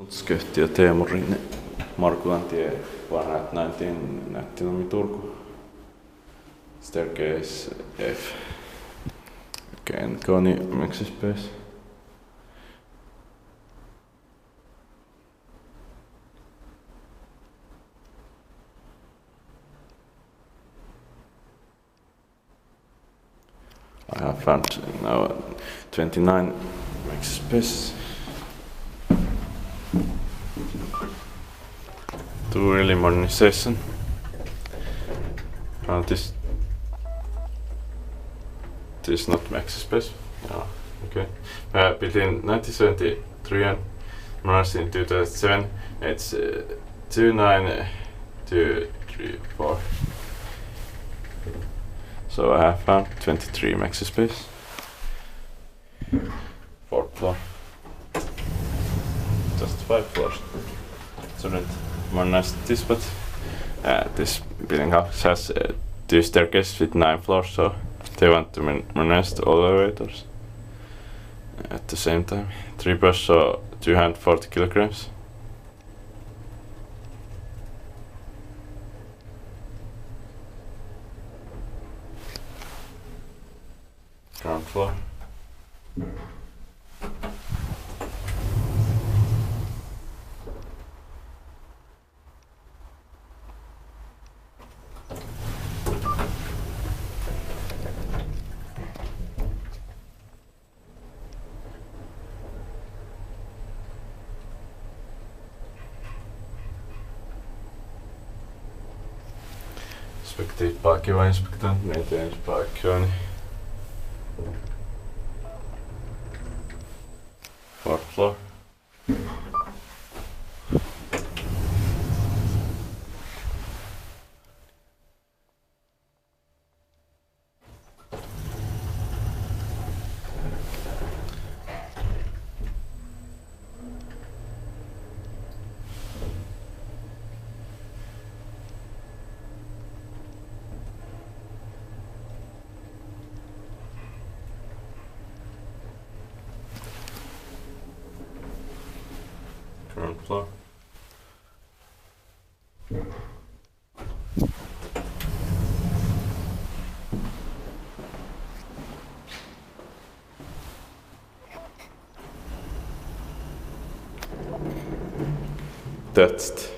Skötti ja Teemu Rinne, Markulantie, vanhat 19, Nättinummi, Turku. Staircase F. Again, Kone, maxi space. I have found now 29 maxi space. Two really modernization. This is not maxi space. Yeah, okay. Built in 1973 and modernized in 2007. It's 29234. So I have found 23 maxi space. 4th floor. Just 5 floors. Shouldn't modernize this, but this building house has 2 staircases with 9 floors, so they want to modernize all the elevators at the same time. 3 bus, so 240 kilograms. Ground floor. Inspekteert parkje inspectant, maintenance parkje. 4th floor. Ground floor. That's it.